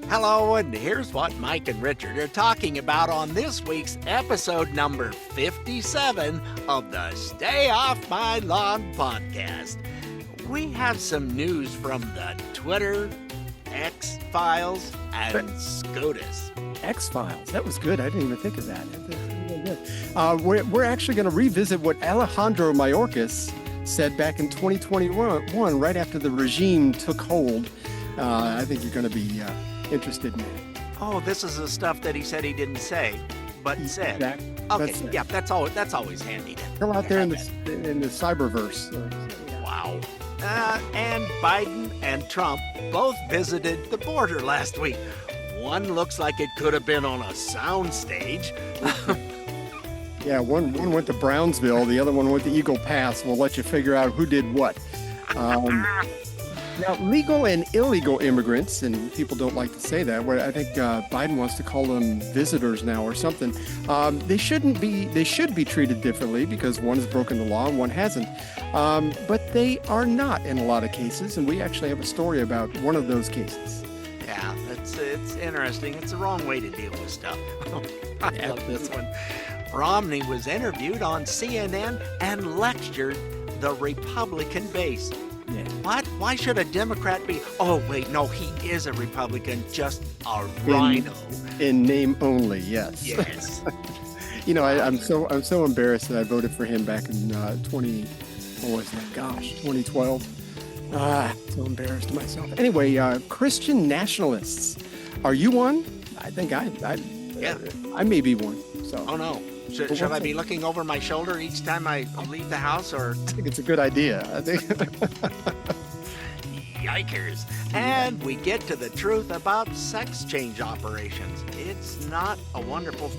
Hello, and here's what Mike and Richard are talking about on this week's episode number 57 of the Stay Off My Lawn podcast. We have some news from the Twitter, X-Files, and SCOTUS. X-Files, that was good. I didn't even think of that. We're actually going to revisit what Alejandro Mayorkas said back in 2021, right after the regime took hold. I think you're going to be interested in that. Oh, this is the stuff that he said he didn't say, but said. Okay, that's always handy. Still out there in the cyberverse. Wow. And Biden and Trump both visited the border last week. One looks like it could have been on a sound stage. Yeah, one went to Brownsville, the other one went to Eagle Pass. We'll let you figure out who did what. Now, legal and illegal immigrants, and people don't like to say that, I think Biden wants to call them visitors now or something. They should be treated differently because one has broken the law and one hasn't. But they are not in a lot of cases, and we actually have a story about one of those cases. Yeah, it's interesting. It's the wrong way to deal with stuff. I love this one. Romney was interviewed on CNN and lectured the Republican base. Yeah. What? Why should a Democrat be? Oh, wait, no, he is a Republican, just a rhino. In name only, yes. Yes. You know, I'm so embarrassed that I voted for him back in 2012. So embarrassed myself. Anyway, Christian nationalists. Are you one? I think I may be one. So. Oh, no. Should I be looking over my shoulder each time I leave the house, or? I think it's a good idea. I think. Yikers. And we get to the truth about sex change operations. It's not a wonderful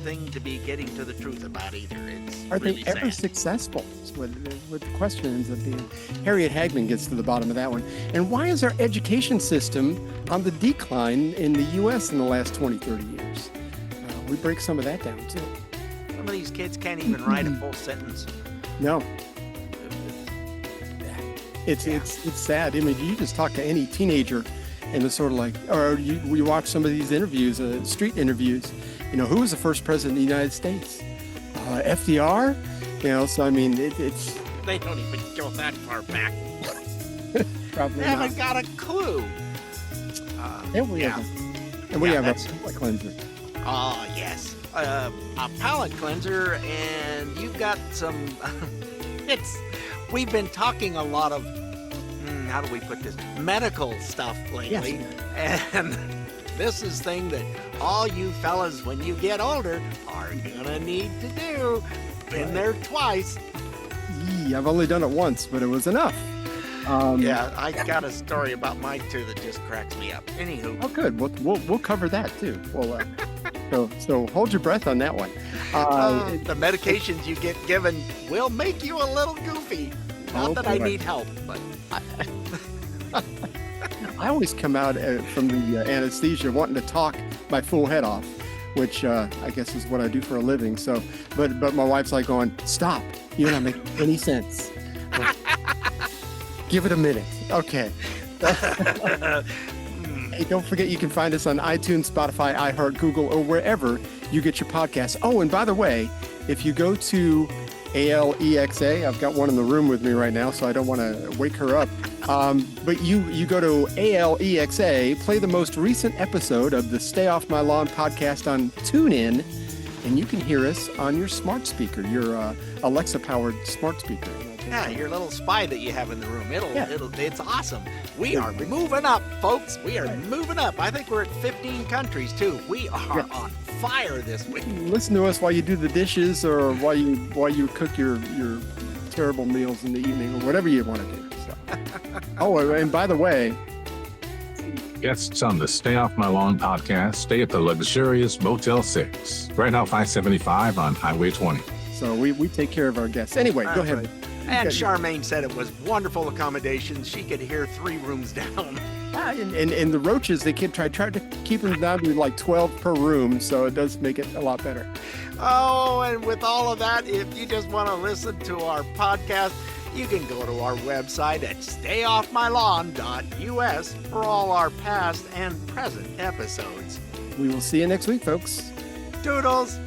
thing to be getting to the truth about either. It's Are really they ever sad. successful? With the question ends up being. Harriet Hagman gets to the bottom of that one. And why is our education system on the decline in the U.S. in the last 20, 30 years? We break some of that down, too. Some of these kids can't even write a full sentence. No. It's sad. I mean, you just talk to any teenager and it's sort of like, or you watch some of these interviews, street interviews, you know, who was the first president of the United States? FDR? You know, so I mean, it's... They don't even go that far back. Probably They haven't got a clue. And we have a palate cleanser. Oh, yes. A palate cleanser, and you've got some... We've been talking a lot of, how do we put this, medical stuff lately. Yes. And this is thing that all you fellas, when you get older, are gonna need to do. Been there twice. I've only done it once, but it was enough. Yeah, I got a story about mine too that just cracks me up. Anywho. Oh, good. We'll cover that too. Well, so hold your breath on that one. The medications you get given will make you a little goofy. Not that I need help, but I always come out from the anesthesia wanting to talk my full head off, which I guess is what I do for a living. So, but my wife's like going, "Stop! You're not making any sense. Give it a minute." Okay. Hey, don't forget you can find us on iTunes, Spotify, iHeart, Google, or wherever you get your podcasts. Oh, and by the way, if you go to ALEXA, I've got one in the room with me right now, so I don't want to wake her up. But you go to ALEXA, play the most recent episode of the Stay Off My Lawn podcast on TuneIn, and you can hear us on your smart speaker, your Alexa-powered smart speaker. Yeah, your little spy that you have in the room. It's awesome. We are moving up, folks. We are moving up. I think we're at 15 countries too. We are on fire this week. Listen to us while you do the dishes or while you cook your terrible meals in the evening or whatever you want to do. So. Oh, and by the way, guests on the Stay Off My Lawn podcast stay at the luxurious Motel 6, right off I-75 on Highway 20. So we take care of our guests. Anyway, go ahead. Right. And Charmaine said it was wonderful accommodations. She could hear 3 rooms down. And the roaches, they try to keep them down to like 12 per room, so it does make it a lot better. Oh, and with all of that, if you just want to listen to our podcast, You can go to our website at stayoffmylawn.us for all our past and present episodes. We will see you next week, folks. Toodles!